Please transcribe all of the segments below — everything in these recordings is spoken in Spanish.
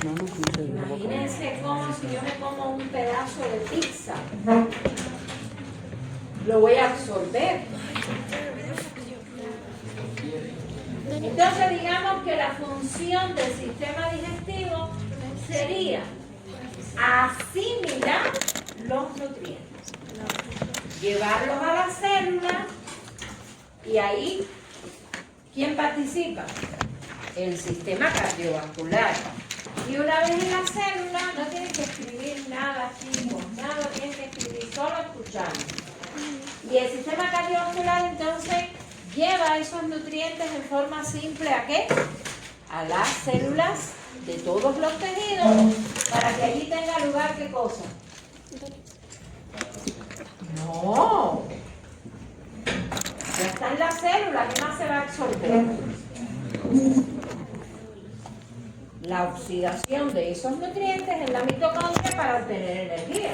Imagínense como si yo me como un pedazo de pizza, lo voy a absorber. Entonces digamos que la función del sistema digestivo sería asimilar los nutrientes, llevarlos a la célula y ahí, ¿quién participa? El sistema cardiovascular. Y una vez en la célula no tienes que escribir nada, chicos, nada tienes que escribir, solo escuchando. Y el sistema cardiovascular entonces lleva esos nutrientes en forma simple ¿a qué? A las células de todos los tejidos para que allí tenga lugar ¿qué cosa? No. Ya está en la célula, ¿qué más se va a absorber? La oxidación de esos nutrientes en la mitocondria para obtener energía.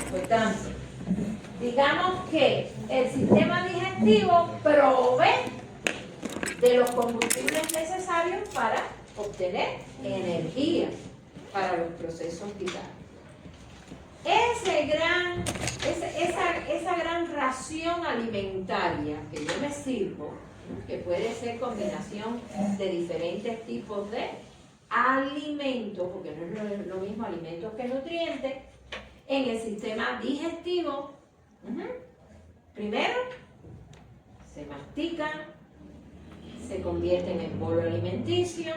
Por tanto, digamos que el sistema digestivo provee de los combustibles necesarios para obtener energía para los procesos vitales. Esa gran ración alimentaria que yo me sirvo, que puede ser combinación de diferentes tipos de alimentos, porque no es lo mismo alimentos que nutrientes, en el sistema digestivo, primero se mastican, se convierten en bolo alimenticio,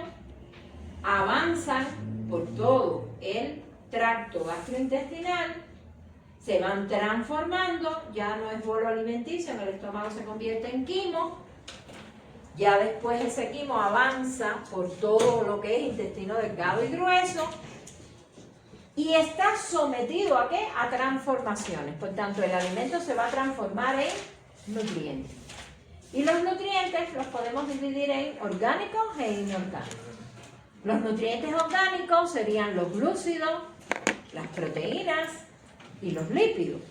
avanzan por todo el tracto gastrointestinal, se van transformando, ya no es bolo alimenticio, en el estómago se convierte en quimo, ya después ese quimo avanza por todo lo que es intestino delgado y grueso y está sometido ¿a qué? A transformaciones. Por tanto, el alimento se va a transformar en nutrientes. Y los nutrientes los podemos dividir en orgánicos e inorgánicos. Los nutrientes orgánicos serían los glúcidos, las proteínas y los lípidos.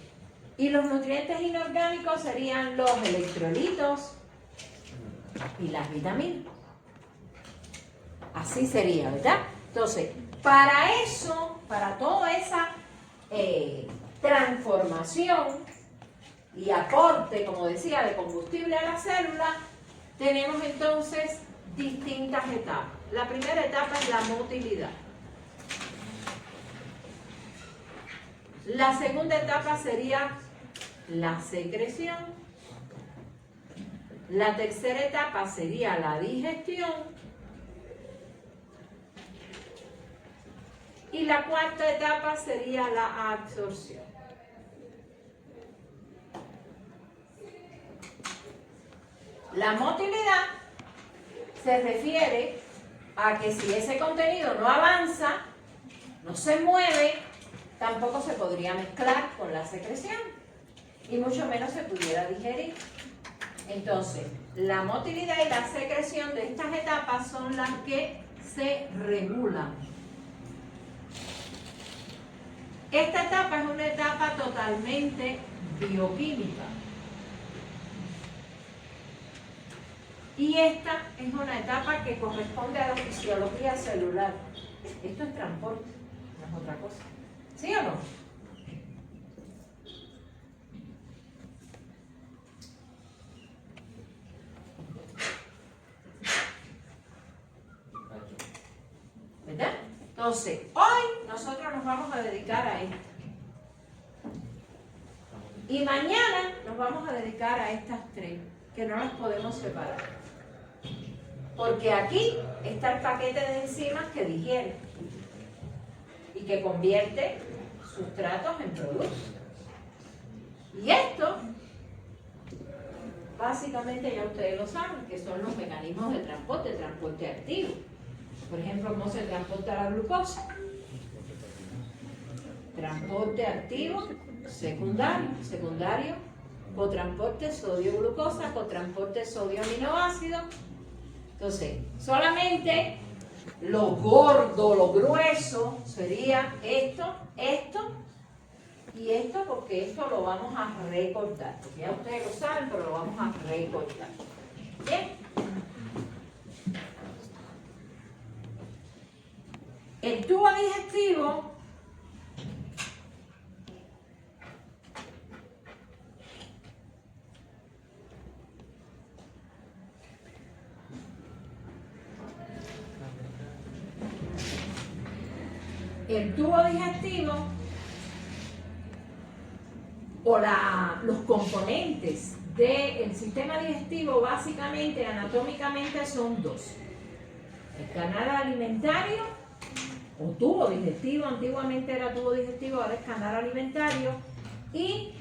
Y los nutrientes inorgánicos serían los electrolitos y las vitaminas. Así sería, ¿verdad? Entonces, para eso, para toda esa transformación y aporte, como decía, de combustible a la célula, tenemos entonces distintas etapas. La primera etapa es la motilidad. La segunda etapa sería la secreción. La tercera etapa sería la digestión. Y la cuarta etapa sería la absorción. La motilidad se refiere a que si ese contenido no avanza, no se mueve, tampoco se podría mezclar con la secreción y mucho menos se pudiera digerir. Entonces, la motilidad y la secreción de estas etapas son las que se regulan. Esta etapa es una etapa totalmente bioquímica. Y esta es una etapa que corresponde a la fisiología celular. Esto es transporte, no es otra cosa. ¿Sí o no? ¿Verdad? Entonces, hoy nosotros nos vamos a dedicar a esto. Y mañana nos vamos a dedicar a estas tres, que no las podemos separar. Porque aquí está el paquete de enzimas que digiere y que convierte sustratos en productos. Y esto, básicamente ya ustedes lo saben, que son los mecanismos de transporte activo. Por ejemplo, ¿cómo se transporta la glucosa? Transporte activo, secundario, cotransporte sodio-glucosa, cotransporte sodio-aminoácido. Entonces, solamente lo gordo, lo grueso sería esto y esto, porque esto lo vamos a recortar. Porque ya ustedes lo saben, pero lo vamos a recortar. ¿Bien? El tubo digestivo o los componentes del sistema digestivo básicamente anatómicamente son dos: el canal alimentario o tubo digestivo, antiguamente era tubo digestivo, ahora es canal alimentario, y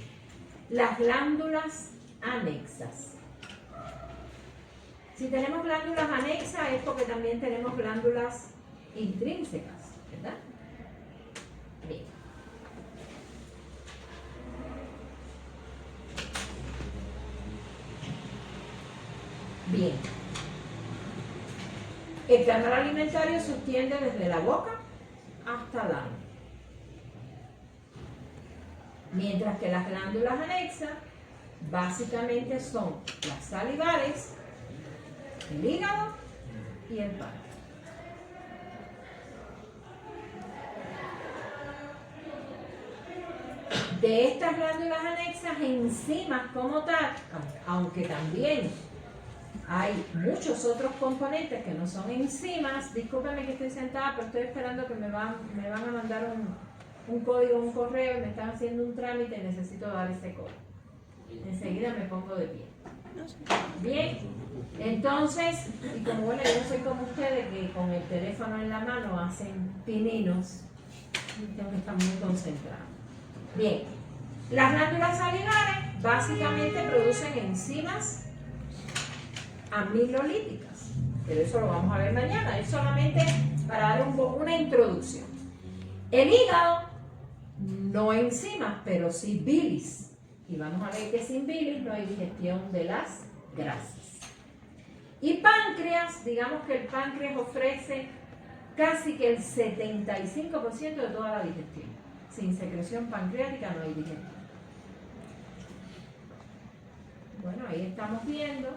las glándulas anexas. Si tenemos glándulas anexas es porque también tenemos glándulas intrínsecas, ¿verdad? Bien. Bien. El canal alimentario se extiende desde la boca hasta el ano. Mientras que las glándulas anexas básicamente son las salivares, el hígado y el páncreas. De estas glándulas anexas, enzimas como tal, aunque también hay muchos otros componentes que no son enzimas. Discúlpenme que estoy sentada, pero estoy esperando que me van a mandar un código, un correo, y me están haciendo un trámite y necesito dar ese código. Enseguida me pongo de pie. Bien, entonces, y como bueno, yo no soy como ustedes que con el teléfono en la mano hacen pininos, tengo que estar muy concentrada. Bien, las glándulas salivares básicamente producen enzimas amilolíticas, pero eso lo vamos a ver mañana, es solamente para dar una introducción. El hígado, no enzimas, pero sí bilis, y vamos a ver que sin bilis no hay digestión de las grasas. Y páncreas, digamos que el páncreas ofrece casi que el 75% de toda la digestión. Sin secreción pancreática no hay digestión. Bueno, ahí estamos viendo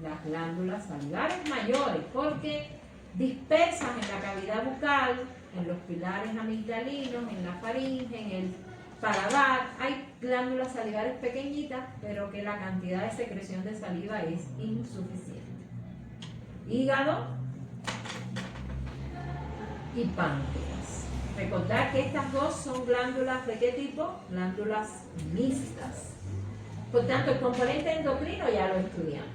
las glándulas salivares mayores, porque dispersas en la cavidad bucal, en los pilares amigdalinos, en la faringe, en el paladar, hay glándulas salivares pequeñitas, pero que la cantidad de secreción de saliva es insuficiente. Hígado y páncreas. Recordad que estas dos son glándulas ¿de qué tipo? Glándulas mixtas. Por tanto, el componente endocrino ya lo estudiamos.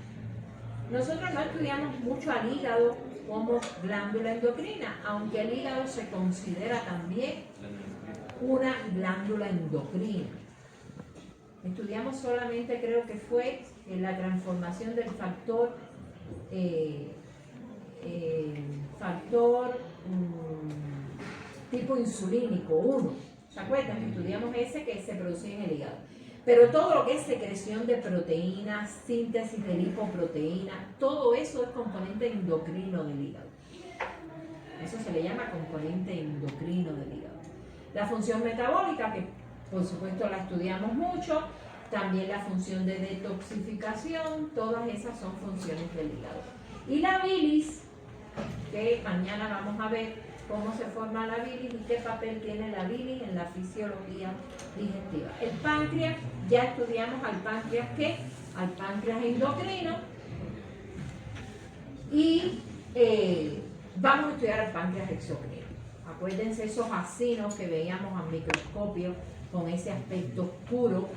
Nosotros no estudiamos mucho al hígado como glándula endocrina, aunque el hígado se considera también una glándula endocrina. Estudiamos solamente, creo que fue la transformación del factor tipo insulínico 1. ¿Se acuerdan? Estudiamos ese que se producía en el hígado. Pero todo lo que es secreción de proteínas, síntesis de lipoproteínas, todo eso es componente endocrino del hígado. Eso se le llama componente endocrino del hígado. La función metabólica, que por supuesto la estudiamos mucho, también la función de detoxificación, todas esas son funciones del hígado. Y la bilis, que mañana vamos a ver cómo se forma la bilis y qué papel tiene la bilis en la fisiología digestiva. El páncreas, ya estudiamos al páncreas al páncreas endocrino, y vamos a estudiar al páncreas exocrino. Acuérdense esos acinos que veíamos al microscopio con ese aspecto oscuro,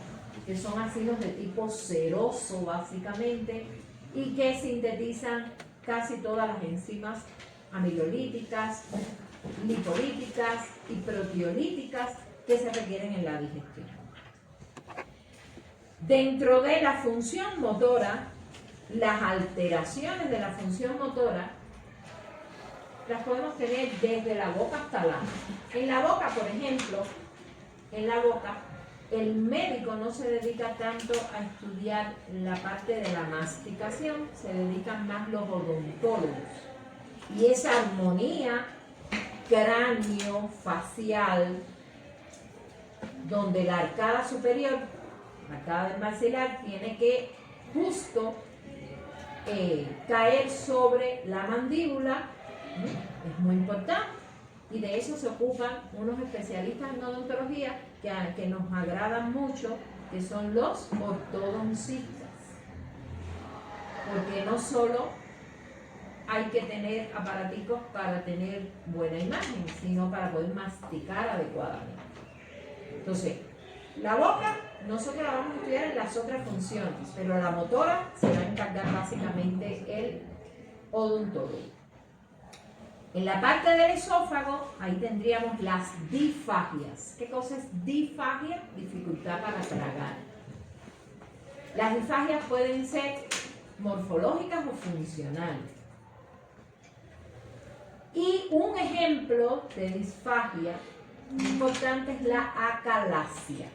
que son acinos de tipo ceroso básicamente, y que sintetizan casi todas las enzimas amilolíticas, lipolíticas y proteolíticas que se requieren en la digestión. Dentro de la función motora, las alteraciones de la función motora las podemos tener desde la boca hasta el ano. En la boca, por ejemplo, en la boca, el médico no se dedica tanto a estudiar la parte de la masticación, se dedican más los odontólogos. Y esa armonía cráneo-facial, donde la arcada superior, la arcada del maxilar, tiene que justo caer sobre la mandíbula, es muy importante. Y de eso se ocupan unos especialistas en odontología que nos agradan mucho, que son los ortodoncistas. Porque no solo hay que tener aparaticos para tener buena imagen, sino para poder masticar adecuadamente. Entonces, la boca, nosotros la vamos a estudiar en las otras funciones, pero la motora se va a encargar básicamente el odontólogo. En la parte del esófago, ahí tendríamos las disfagias. ¿Qué cosa es disfagia? Dificultad para tragar. Las disfagias pueden ser morfológicas o funcionales. Y un ejemplo de disfagia importante es la acalasia.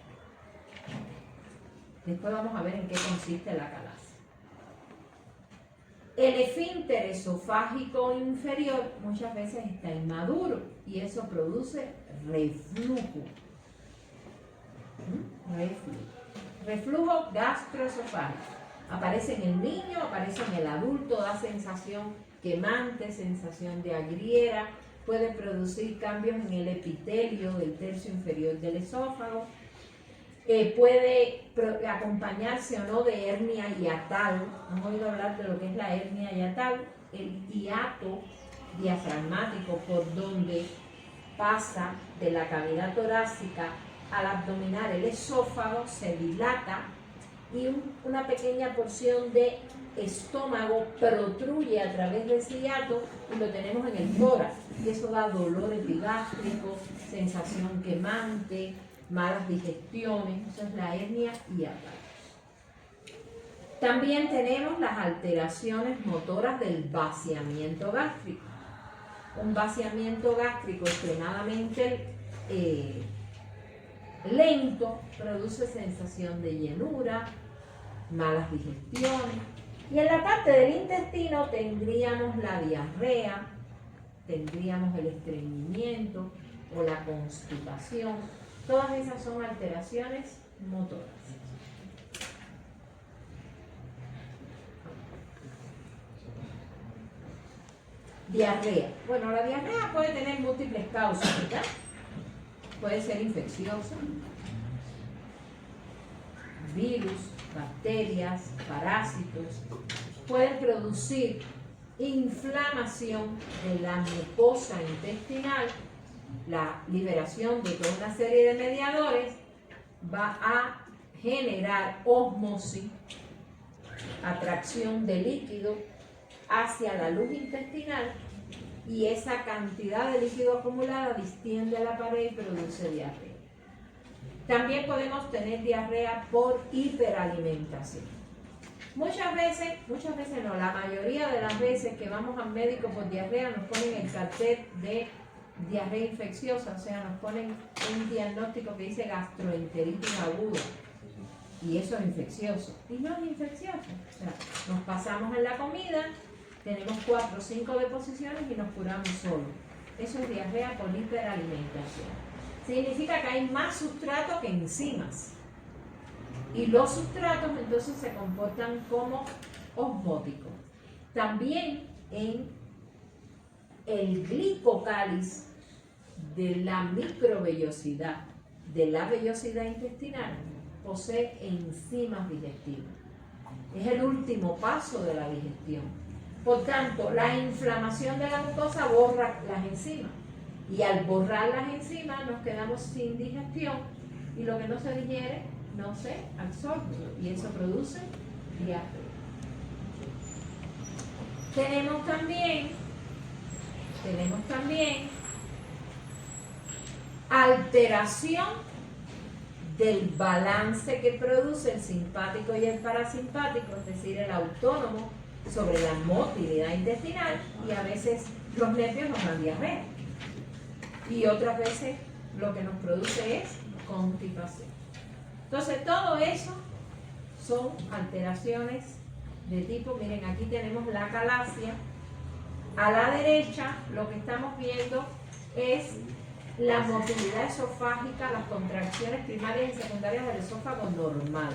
Después vamos a ver en qué consiste la acalasia. El esfínter esofágico inferior muchas veces está inmaduro y eso produce reflujo. Reflujo gastroesofágico. Aparece en el niño, aparece en el adulto, da sensación quemante, sensación de agriera, puede producir cambios en el epitelio del tercio inferior del esófago, puede acompañarse o no de hernia hiatal. Hemos oído hablar de lo que es la hernia hiatal, el hiato diafragmático por donde pasa de la cavidad torácica al abdominal el esófago, se dilata y una pequeña porción de estómago protruye a través de ese hiato y lo tenemos en el tórax. Y eso da dolor epigástrico, sensación quemante, malas digestiones. Eso es la hernia hiatal. También tenemos las alteraciones motoras del vaciamiento gástrico. Un vaciamiento gástrico extremadamente lento produce sensación de llenura, malas digestiones. Y en la parte del intestino tendríamos la diarrea, tendríamos el estreñimiento o la constipación. Todas esas son alteraciones motoras. Diarrea. Bueno, la diarrea puede tener múltiples causas, ¿verdad? Puede ser infecciosa, virus, bacterias, parásitos. Pueden producir inflamación de la mucosa intestinal. La liberación de toda una serie de mediadores va a generar ósmosis, atracción de líquido hacia la luz intestinal y esa cantidad de líquido acumulada distiende a la pared y produce diarrea. También podemos tener diarrea por hiperalimentación. Muchas veces no, la mayoría de las veces que vamos al médico por diarrea nos ponen el cartel de diarrea infecciosa, o sea, nos ponen un diagnóstico que dice gastroenteritis aguda y eso es infeccioso. Y no es infeccioso, o sea, nos pasamos en la comida, tenemos 4 o 5 deposiciones y nos curamos solo. Eso es diarrea por hiperalimentación. Significa que hay más sustrato que enzimas. Y los sustratos entonces se comportan como osmóticos. También en el glicocáliz de la microvellosidad, de la vellosidad intestinal, posee enzimas digestivas. Es el último paso de la digestión. Por tanto, la inflamación de la mucosa borra las enzimas. Y al borrar las enzimas nos quedamos sin digestión y lo que no se digiere no se absorbe y eso produce diarrea. Tenemos también alteración del balance que produce el simpático y el parasimpático, es decir, el autónomo, sobre la motilidad intestinal, y a veces los nervios nos dan diarrea y otras veces lo que nos produce es constipación. Entonces todo eso son alteraciones de tipo, miren, aquí tenemos la acalasia. A la derecha lo que estamos viendo es la motilidad esofágica, las contracciones primarias y secundarias del esófago normal.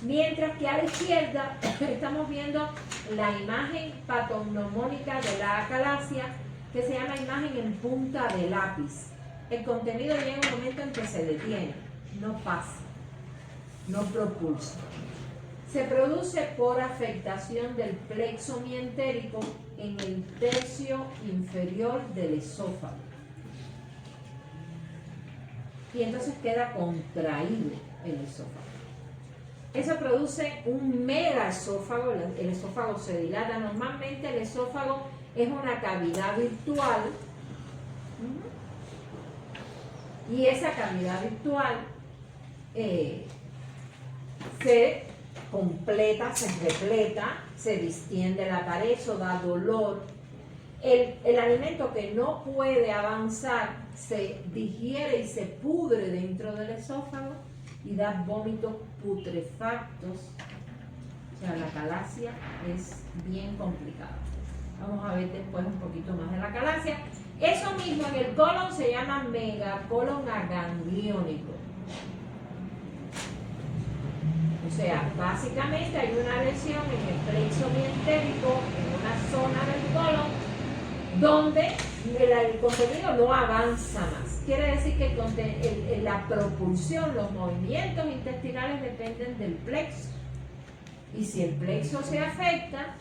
Mientras que a la izquierda estamos viendo la imagen patognomónica de la acalasia, que se llama imagen en punta de lápiz. El contenido llega un momento en que se detiene, no pasa, no propulsa. Se produce por afectación del plexo mientérico en el tercio inferior del esófago. Y entonces queda contraído el esófago. Eso produce un megaesófago, el esófago se dilata. Normalmente el esófago es una cavidad virtual y esa cavidad virtual se completa, se repleta, se distiende la pared, eso da dolor. El alimento que no puede avanzar se digiere y se pudre dentro del esófago y da vómitos putrefactos. O sea, la calasia es bien complicada. Vamos a ver después un poquito más de la calasia. Eso mismo en el colon se llama megacolon agangliónico. O sea, básicamente hay una lesión en el plexo mientérico, en una zona del colon, donde el contenido no avanza más. Quiere decir que la propulsión, los movimientos intestinales dependen del plexo. Y si el plexo se afecta,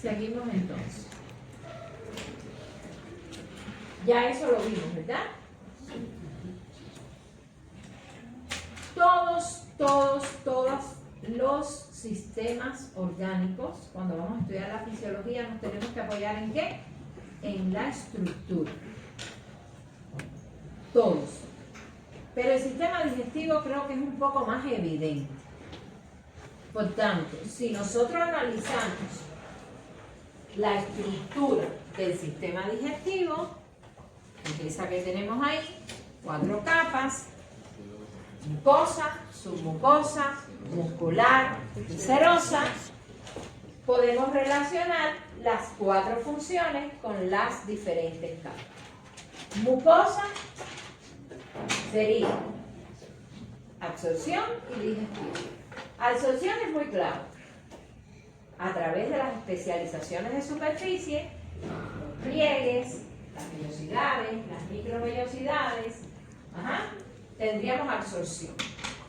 seguimos entonces. Ya eso lo vimos, ¿verdad? Todos los sistemas orgánicos, cuando vamos a estudiar la fisiología, nos tenemos que apoyar ¿en qué? En la estructura. Todos. Pero el sistema digestivo creo que es un poco más evidente. Por tanto, si nosotros analizamos la estructura del sistema digestivo, esa que tenemos ahí, 4 capas, mucosa, submucosa, muscular y serosa, podemos relacionar las 4 funciones con las diferentes capas. Mucosa sería absorción y digestión. Absorción es muy claro. A través de las especializaciones de superficie, los pliegues, las vellosidades, las microvellosidades, tendríamos absorción.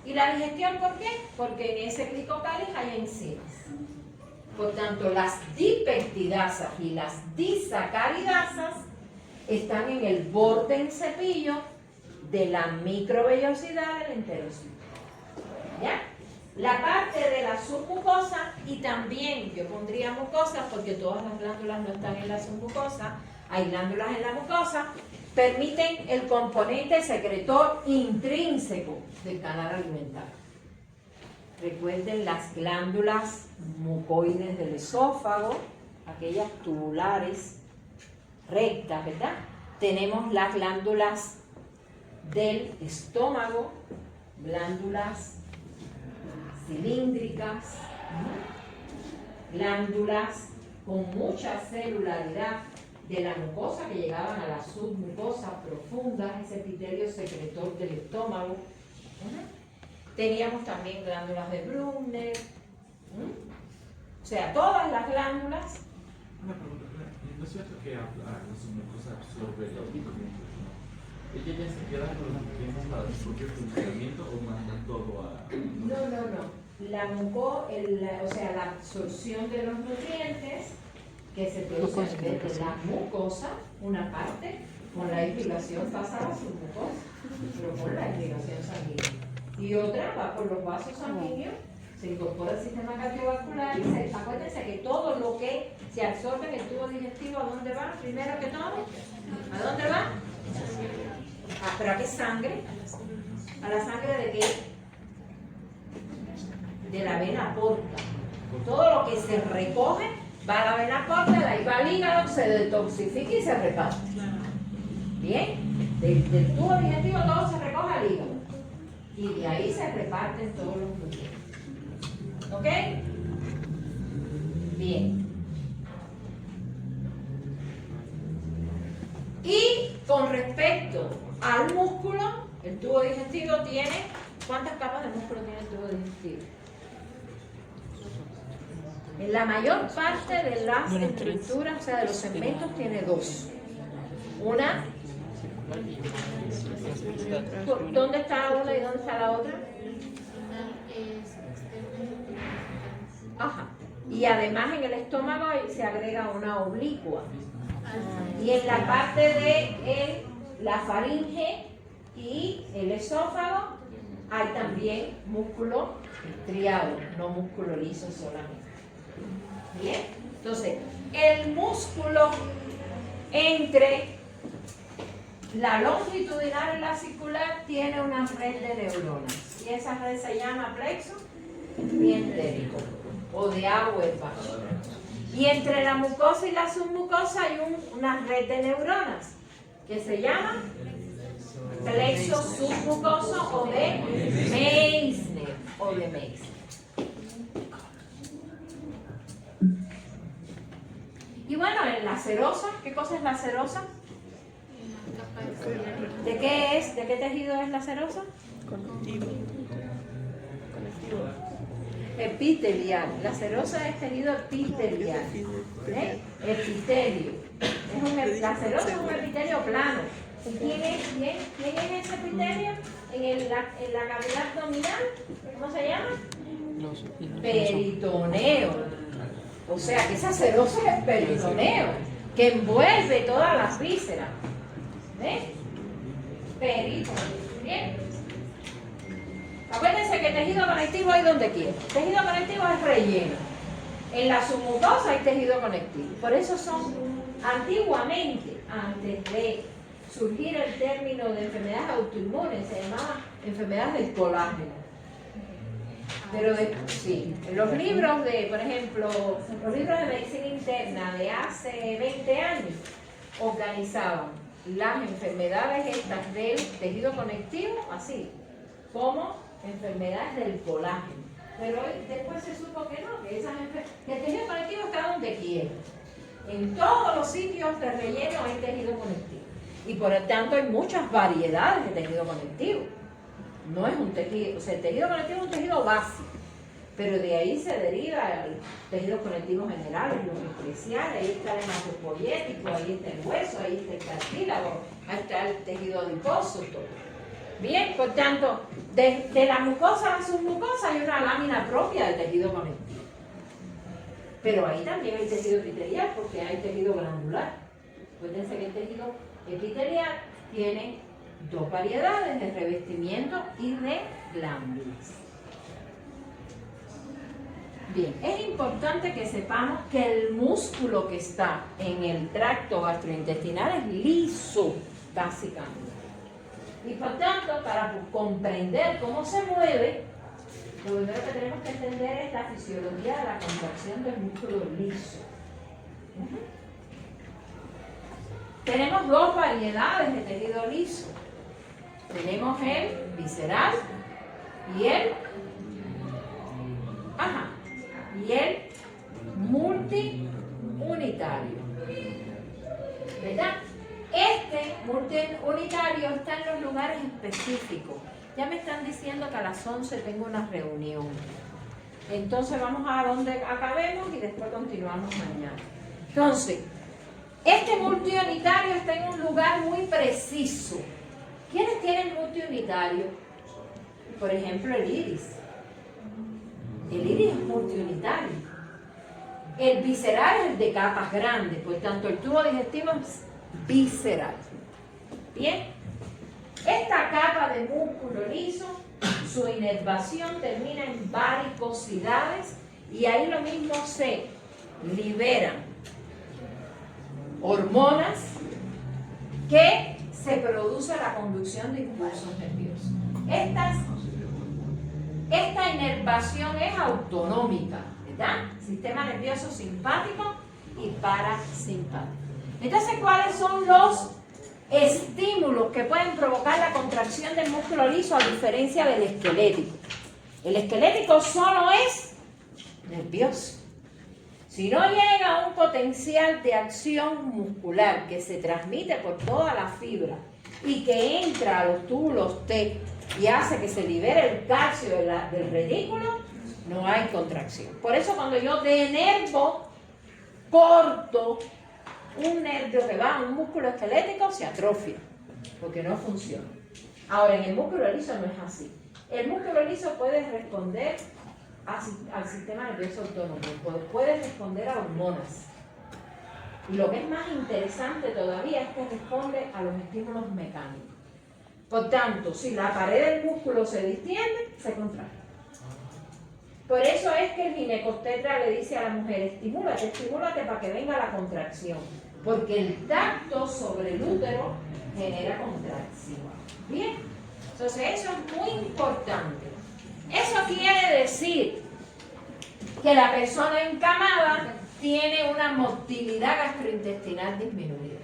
¿Y la digestión por qué? Porque en ese glicocáliz hay enzimas. Por tanto, las dipeptidasas y las disacaridasas están en el borde en cepillo de la microvellosidad del enterocito. ¿Ya? La parte de la submucosa, y también yo pondría mucosa porque todas las glándulas no están en la submucosa, hay glándulas en la mucosa, permiten el componente secretor intrínseco del canal alimentario. Recuerden las glándulas mucoides del esófago, aquellas tubulares, rectas, ¿verdad? Tenemos las glándulas del estómago, glándulas cilíndricas, glándulas con mucha celularidad de la mucosa que llegaban a la submucosa profunda, ese epitelio secretor del estómago. Teníamos también glándulas de Brunner. O sea, todas las glándulas. Una pregunta, ¿no es cierto que la submucosa absorbe los nutrientes? ¿Ella ya se queda con los nutrientes para su propio funcionamiento o manda todo a...? No. La absorción de los nutrientes que se produce desde la mucosa, una parte, con la irrigación pasa a la submucosa, pero con la irrigación sanguínea. Y otra va por los vasos sanguíneos se incorpora al sistema cardiovascular y acuérdense que todo lo que se absorbe en el tubo digestivo, ¿a dónde va? Primero que todo, ¿a dónde va? ¿Pero a qué sangre? ¿A la sangre de qué? De la vena porta. Todo lo que se recoge va a la vena porta, de ahí va al hígado, se detoxifica y se reparte. Bien, del tubo digestivo todo se recoge al hígado y de ahí se reparten todos los nutrientes. ¿Ok? Bien. Y con respecto al músculo, el tubo digestivo tiene, ¿cuántas capas de músculo tiene el tubo digestivo? En la mayor parte de las estructuras, o sea, de los segmentos, tiene dos. Una, ¿dónde está una y dónde está la otra? Ajá. Y además en el estómago se agrega una oblicua. Y en la parte de la faringe y el esófago hay también músculo estriado, no músculo liso solamente. Bien, entonces el músculo entre la longitudinal y la circular tiene una red de neuronas y esa red se llama plexo mientérico o de Auerbach. Y entre la mucosa y la submucosa hay una red de neuronas que se llama plexo submucoso o de Meissner. Y bueno, en la serosa, ¿qué cosa es la serosa? ¿De qué es? ¿De qué tejido es la serosa? Conectivo. Epitelial. La serosa es tejido epitelial. Epitelio. La serosa es un epitelio plano. ¿Quién es ese epitelio? En la cavidad abdominal, ¿cómo se llama? Peritoneo. O sea que esa serosa es el peritoneo, que envuelve todas las vísceras. ¿Ves? Peritoneo. Bien. Acuérdense que tejido conectivo hay donde quiera. Tejido conectivo es relleno. En la submucosa hay tejido conectivo. Por eso son, antiguamente, antes de surgir el término de enfermedades autoinmunes, se llamaba enfermedades del colágeno. Pero sí, los libros de, por ejemplo, los libros de medicina interna de hace 20 años organizaban las enfermedades estas del tejido conectivo, así, como enfermedades del colágeno. Pero después se supo que no, que el tejido conectivo está donde quiera. En todos los sitios de relleno hay tejido conectivo. Y por lo tanto hay muchas variedades de tejido conectivo. No es un tejido, o sea, el tejido conectivo es un tejido básico, pero de ahí se deriva el tejido conectivo general, los especiales, ahí está el hematopoyético, ahí está el hueso, ahí está el cartílago, ahí está el tejido adiposo, todo. Bien, por tanto, de la mucosa a la submucosa hay una lámina propia del tejido conectivo. Pero ahí también hay tejido epitelial porque hay tejido glandular. Acuérdense que el tejido epitelial tiene dos variedades de revestimiento y de glándulas. Bien, es importante que sepamos que el músculo que está en el tracto gastrointestinal es liso, básicamente. Y por tanto, para comprender cómo se mueve, lo primero que tenemos que entender es la fisiología de la contracción del músculo liso. Tenemos dos variedades de tejido liso. Tenemos el visceral y el multiunitario. ¿Verdad? Este multiunitario está en los lugares específicos. Ya me están diciendo que a las 11 tengo una reunión. Entonces vamos a donde acabemos y después continuamos mañana. Entonces, este multiunitario está en un lugar muy preciso. ¿Quiénes tienen multiunitario? Por ejemplo, el iris. El iris es multiunitario. El visceral es el de capas grandes, por tanto el tubo digestivo es visceral. Bien. Esta capa de músculo liso, su inervación termina en varicosidades y ahí lo mismo se liberan hormonas que se produce la conducción de impulsos nerviosos. Esta inervación es autonómica, ¿verdad? Sistema nervioso simpático y parasimpático. Entonces, ¿cuáles son los estímulos que pueden provocar la contracción del músculo liso a diferencia del esquelético? El esquelético solo es nervioso. Si no llega a un potencial de acción muscular que se transmite por toda la fibra y que entra a los túbulos T y hace que se libere el calcio del redículo, no hay contracción. Por eso cuando yo de nervo corto un nervio que va a un músculo esquelético, se atrofia, porque no funciona. Ahora, en el músculo liso no es así. El músculo liso puede responder al sistema nervioso autónomo, puede responder a hormonas. Y lo que es más interesante todavía es que responde a los estímulos mecánicos. Por tanto, si la pared del músculo se distiende, se contrae. Por eso es que el ginecobstetra le dice a la mujer, estimúlate para que venga la contracción. Porque el tacto sobre el útero genera contracción. Bien, entonces eso es muy importante. Eso quiere decir que la persona encamada tiene una motilidad gastrointestinal disminuida.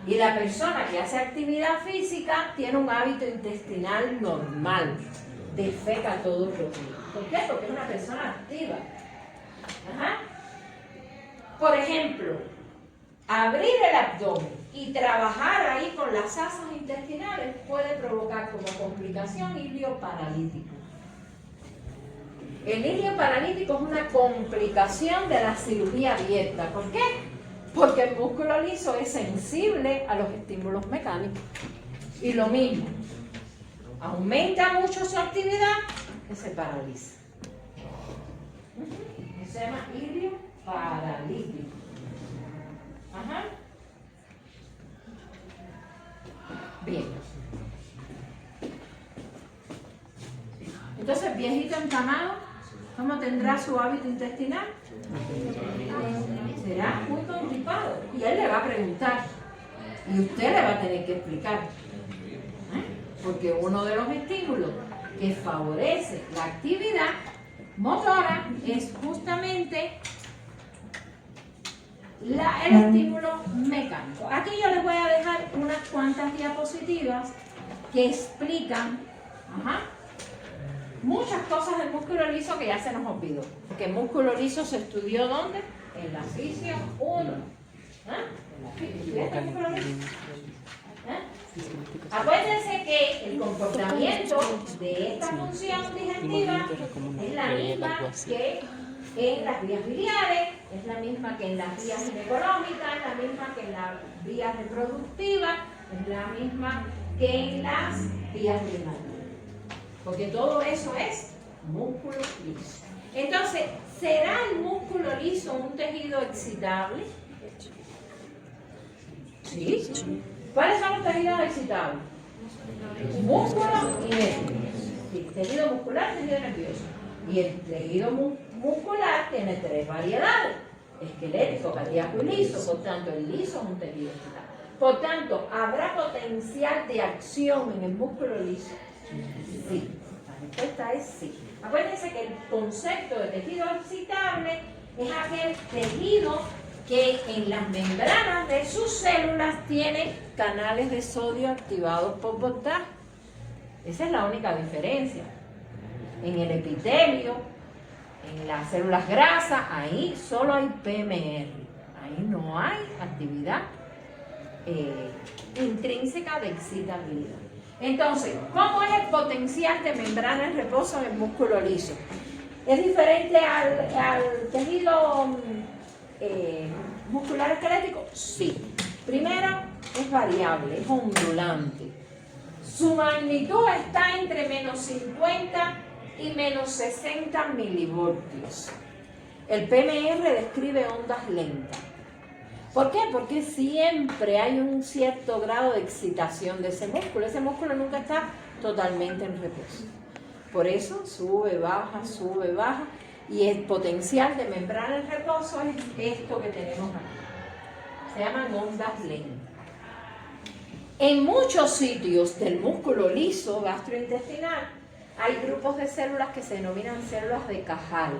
Y la persona que hace actividad física tiene un hábito intestinal normal, defeca todos los días. ¿Por qué? Porque es una persona activa. Ajá. Por ejemplo, abrir el abdomen y trabajar ahí con las asas intestinales puede provocar como complicación ilio paralítico. El ilio paralítico es una complicación de la cirugía abierta. ¿Por qué? Porque el músculo liso es sensible a los estímulos mecánicos. Y lo mismo, aumenta mucho su actividad, que se paraliza. Se llama ilio paralítico. Ajá. Bien. Entonces, viejito encamado, ¿cómo tendrá su hábito intestinal? Será muy constipado. Y él le va a preguntar. Y usted le va a tener que explicar. Porque uno de los estímulos que favorece la actividad motora es justamente el estímulo mecánico. Aquí yo les voy a dejar unas cuantas diapositivas que explican muchas cosas del músculo liso que ya se nos olvidó. Porque el músculo liso se estudió ¿dónde? En la fisio 1. Acuérdense que el comportamiento de esta función digestiva es la misma que en las vías biliares, es la misma que en las vías ginecológicas, es la misma que en las vías reproductivas, es la misma que en las vías urinarias. Porque todo eso es músculo liso. Entonces, ¿será el músculo liso un tejido excitable? ¿Sí? ¿Cuáles son los tejidos excitables? Músculo y nervio. Sí, tejido muscular, tejido nervioso. Y el tejido muscular tiene tres variedades: esquelético, cardíaco y liso. Por tanto, el liso es un tejido excitable. Por tanto, ¿habrá potencial de acción en el músculo liso? Sí. La respuesta es sí. Acuérdense que el concepto de tejido excitable es aquel tejido que en las membranas de sus células tiene canales de sodio activados por voltaje. Esa es la única diferencia. En el epitelio, en las células grasas, ahí solo hay PMR. Ahí no hay actividad intrínseca de excitabilidad. Entonces, ¿cómo es el potencial de membrana en reposo en el músculo liso? ¿Es diferente al tejido muscular esquelético? Sí. Primero, es variable, es ondulante. Su magnitud está entre menos 50 y menos 60 milivoltios. El PMR describe ondas lentas. ¿Por qué? Porque siempre hay un cierto grado de excitación de ese músculo. Ese músculo nunca está totalmente en reposo. Por eso sube, baja, y el potencial de membrana en reposo es esto que tenemos aquí. Se llaman ondas lentas. En muchos sitios del músculo liso gastrointestinal hay grupos de células que se denominan células de Cajal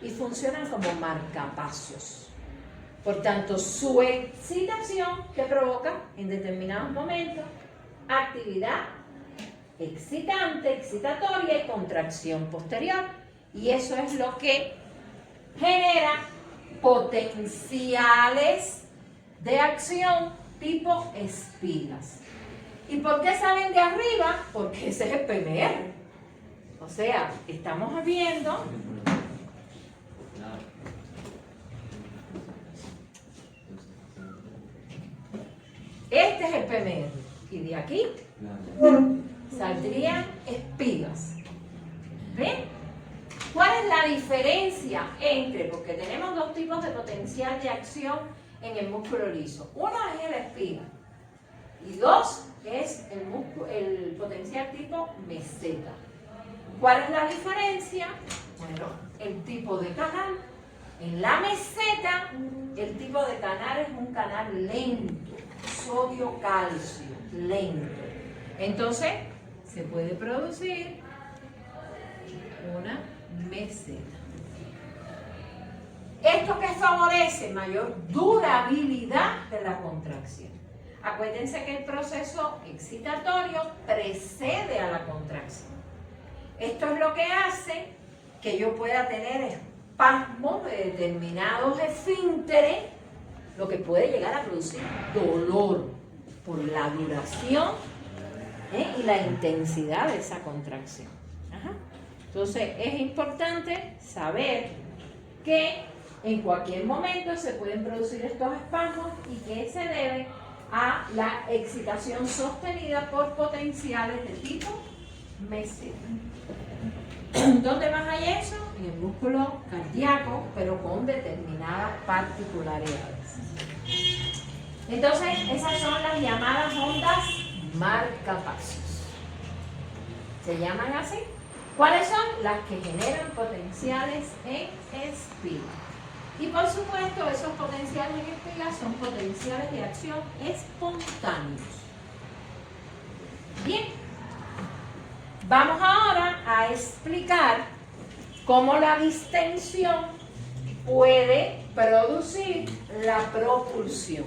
y funcionan como marcapasos. Por tanto, su excitación que provoca en determinados momentos actividad excitante, excitatoria y contracción posterior. Y eso es lo que genera potenciales de acción tipo espigas. ¿Y por qué salen de arriba? Porque ese es el PMR. O sea, estamos viendo este es el PMR. Y de aquí saldrían espigas. ¿Ven? ¿Cuál es la diferencia entre? Porque tenemos dos tipos de potencial de acción en el músculo liso. Uno es el espiga y dos es el potencial tipo meseta. ¿Cuál es la diferencia? Bueno, el tipo de canal. En la meseta, el tipo de canal es un canal lento, sodio-calcio, lento. Entonces, se puede producir una meseta. ¿Esto que favorece? Mayor durabilidad de la contracción. Acuérdense que el proceso excitatorio precede a la contracción. Esto es lo que hace que yo pueda tener espasmos de determinados esfínteres, lo que puede llegar a producir dolor por la duración y la intensidad de esa contracción. Ajá. Entonces es importante saber que en cualquier momento se pueden producir estos espasmos y que se debe a la excitación sostenida por potenciales de tipo meseta. ¿Dónde más hay eso? En el músculo cardíaco, pero con determinadas particularidades. Entonces, esas son las llamadas ondas marcapasos. ¿Se llaman así? ¿Cuáles son? Las que generan potenciales en espiga. Y por supuesto, esos potenciales en espiga son potenciales de acción espontáneos. Bien. Vamos ahora a explicar cómo la distensión puede producir la propulsión.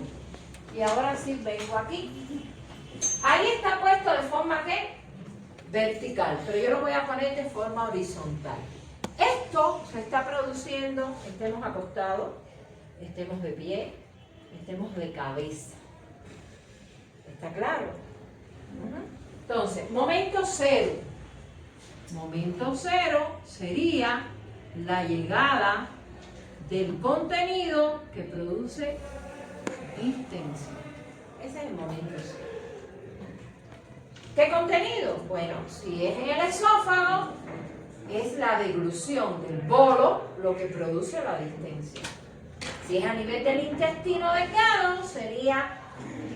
Y ahora sí vengo aquí. Ahí está puesto de forma que vertical, pero yo lo voy a poner de forma horizontal. Esto se está produciendo, estemos acostados, estemos de pie, estemos de cabeza. ¿Está claro? Entonces, momento cero. Momento cero sería la llegada del contenido que produce distensión. Ese es el momento cero. ¿Qué contenido? Bueno, si es en el esófago, es la deglución del bolo lo que produce la distensión. Si es a nivel del intestino delgado, sería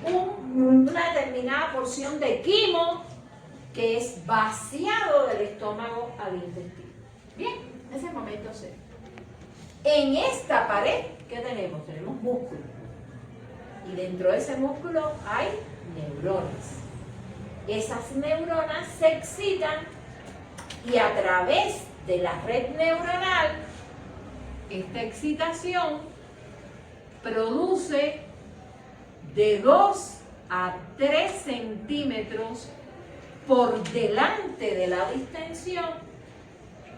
una determinada porción de quimo que es vaciado del estómago al intestino. Bien, ese es el momento cero. En esta pared, ¿qué tenemos? Tenemos músculo. Y dentro de ese músculo hay neuronas. Esas neuronas se excitan y a través de la red neuronal, esta excitación produce de 2 a 3 centímetros por delante de la distensión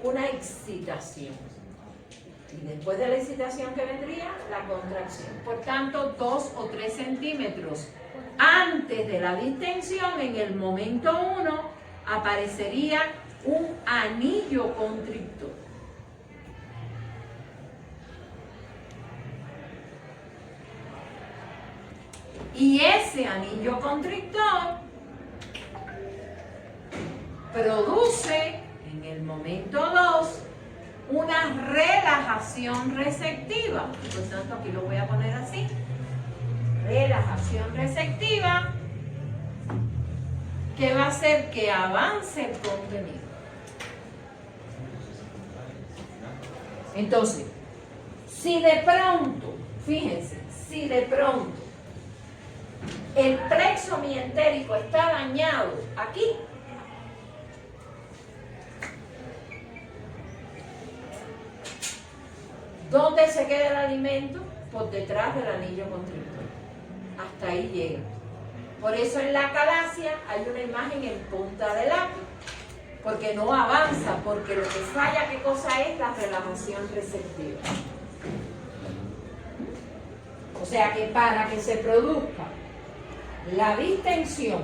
una excitación. Y después de la excitación que vendría, la contracción. Por tanto, 2 o 3 centímetros antes de la distensión, en el momento 1, aparecería un anillo constrictor. Y ese anillo constrictor produce en el momento 2 una relajación receptiva. Por tanto, aquí lo voy a poner así. relajación receptiva que va a hacer que avance el contenido. Entonces, si de pronto, fíjense, si de pronto el plexo mientérico está dañado aquí, ¿dónde se queda el alimento? Por detrás del anillo constrictor. Hasta ahí llega. Por eso en la calasia hay una imagen en punta de lápiz, porque no avanza, porque lo que falla, ¿qué cosa es? La relajación receptiva. O sea que para que se produzca la distensión,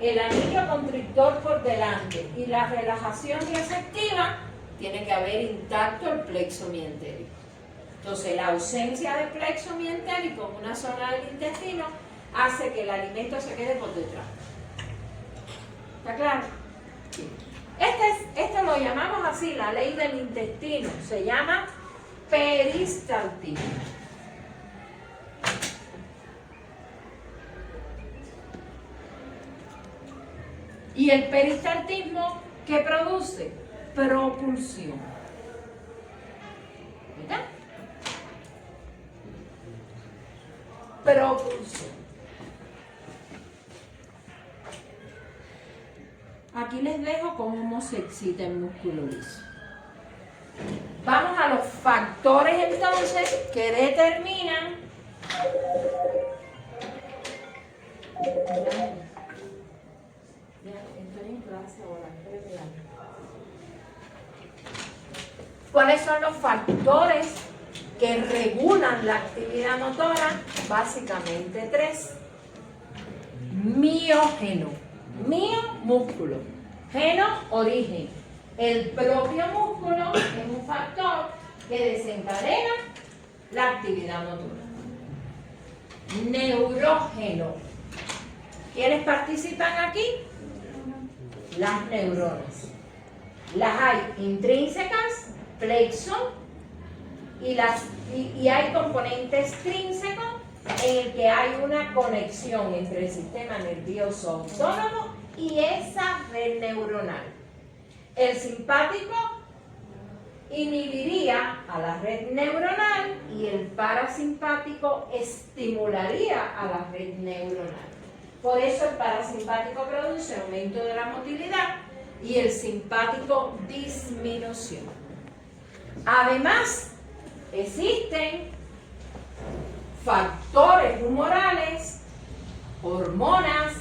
el anillo constrictor por delante y la relajación receptiva, tiene que haber intacto el plexo mientérico. Entonces, la ausencia de plexo mientérico en una zona del intestino hace que el alimento se quede por detrás. ¿Está claro? Sí. Esto lo llamamos así, la ley del intestino. Se llama peristaltismo. Y el peristaltismo, ¿qué produce? Propulsión. ¿Verdad? Propulsión. Aquí les dejo cómo se excita el músculo liso. Vamos a los factores entonces que determinan ¿cuáles son los factores que regulan la actividad motora? Básicamente 3. Miógeno. Mio, músculo. Geno, origen. El propio músculo es un factor que desencadena la actividad motora. Neurógeno. ¿Quiénes participan aquí? Las neuronas. Las hay intrínsecas, plexo, y hay componente extrínseco en el que hay una conexión entre el sistema nervioso autónomo y esa red neuronal. El simpático inhibiría a la red neuronal y el parasimpático estimularía a la red neuronal. Por eso el parasimpático produce aumento de la motilidad y el simpático disminución. Además, existen factores humorales, hormonas,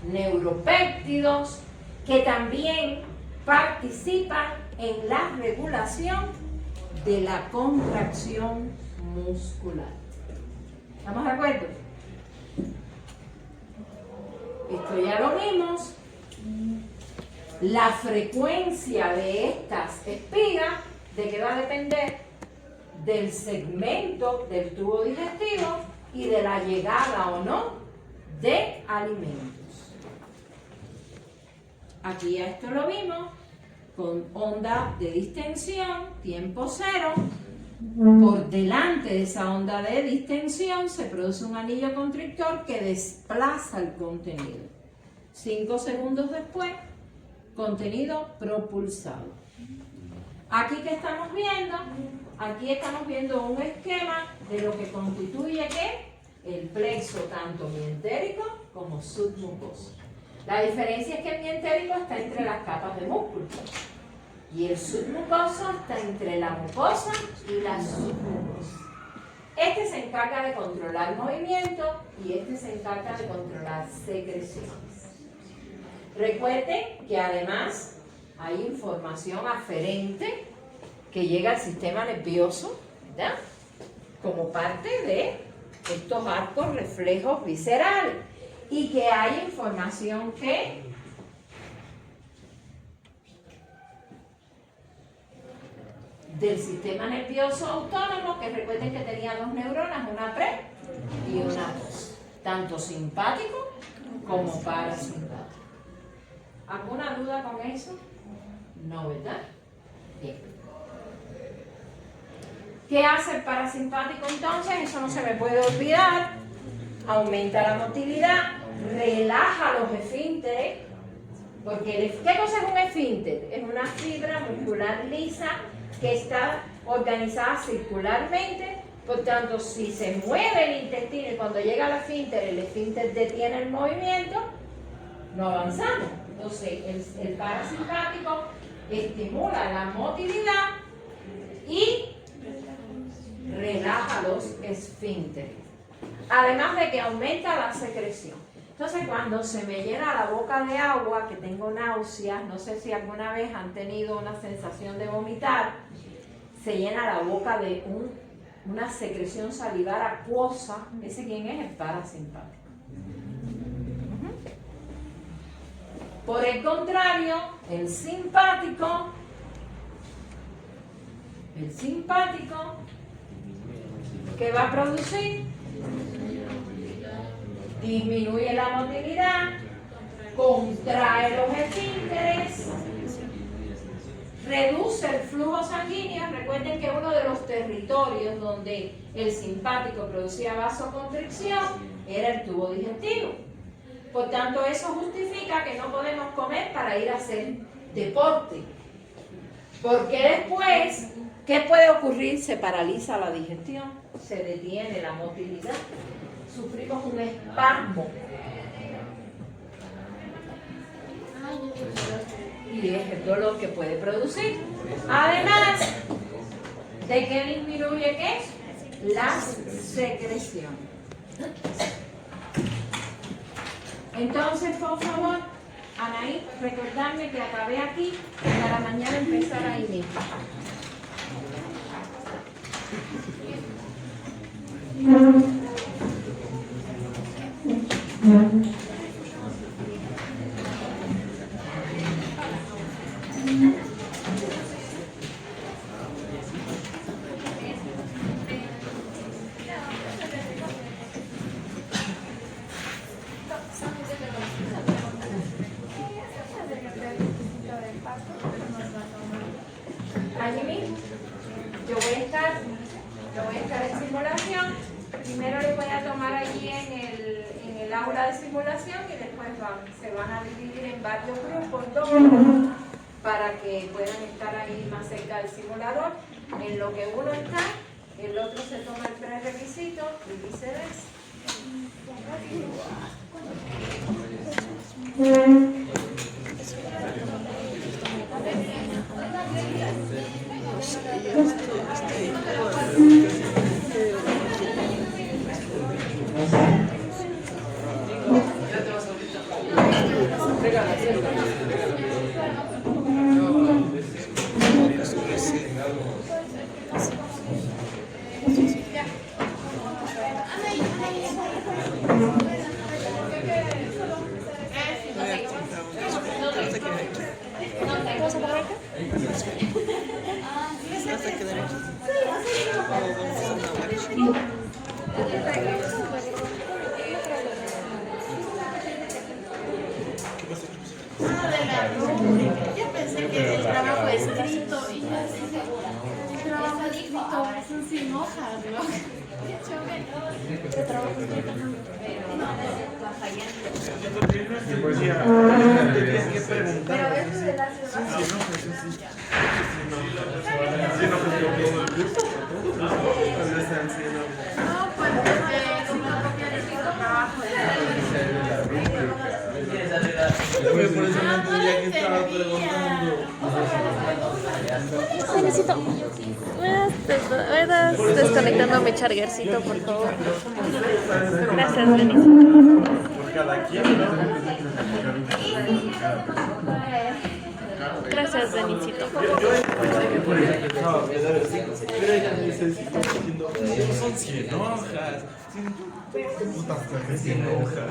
neuropéptidos, que también participan en la regulación de la contracción muscular. ¿Estamos de acuerdo? Esto ya lo vimos. La frecuencia de estas espigas, ¿de qué va a depender? Del segmento del tubo digestivo y de la llegada o no de alimentos. Aquí a esto lo vimos con onda de distensión, tiempo cero. Por delante de esa onda de distensión se produce un anillo constrictor que desplaza el contenido. 5 segundos después, contenido propulsado. Aquí, ¿qué estamos viendo? Aquí estamos viendo un esquema de lo que constituye ¿qué? El plexo tanto mientérico como submucoso. La diferencia es que el mientérico está entre las capas de músculo y el submucoso está entre la mucosa y la submucosa. Este se encarga de controlar movimiento y este se encarga de controlar secreciones. Recuerden que además hay información aferente que llega al sistema nervioso, ¿verdad? Como parte de estos arcos reflejos viscerales, y que hay información que del sistema nervioso autónomo, que recuerden que tenía 2 neuronas, una pre y una post, tanto simpático como parasimpático. ¿Alguna duda con eso? No, ¿verdad? Bien. ¿Qué hace el parasimpático entonces? Eso no se me puede olvidar. aumenta la motilidad, relaja los esfínteres, porque ¿qué cosa es un esfínter? Es una fibra muscular lisa que está organizada circularmente, por tanto, si se mueve el intestino y cuando llega al esfínter, el esfínter detiene el movimiento, no avanzamos. Entonces, el parasimpático estimula la motilidad y relaja los esfínteres. Además de que aumenta la secreción. Entonces, cuando se me llena la boca de agua, que tengo náuseas, no sé si alguna vez han tenido una sensación de vomitar, se llena la boca de una secreción salivar acuosa. ¿Ese quién es? El parasimpático. Por el contrario, el simpático, ¿qué va a producir? Disminuye la motilidad, contrae los esfínteres, reduce el flujo sanguíneo. Recuerden que uno de los territorios donde el simpático producía vasoconstricción era el tubo digestivo. Por tanto, eso justifica que no podemos comer para ir a hacer deporte. Porque después, ¿qué puede ocurrir? Se paraliza la digestión, se detiene la motilidad, sufrimos un espasmo. Y es el dolor que puede producir. Además de que disminuye ¿qué? La secreción. Entonces, por favor, Anaí, recordarme que acabé aquí para mañana empezar ahí mismo. Allí mismo, yo voy a estar en simulación. Primero les voy a tomar allí en el aula de simulación y después se van a dividir en varios grupos, para que puedan estar ahí más cerca del simulador. En lo que uno está, el otro se toma el prerequisito y viceversa. Yo pensé que el trabajo escrito y ya el trabajo escrito son sin hojas, ¿no? Pues ya, tenías que preguntar. Pero eso de la ciudad. No, pues una copia de mi trabajo. Por eso no entendía que estaba preguntando. Necesito. ¿Puedes desconectando mi chargercito, por favor? Gracias, Denise. Por cada quien, Gracias, Denisito. Pero ella me dice, si estás diciendo, son 100 hojas. 100 hojas.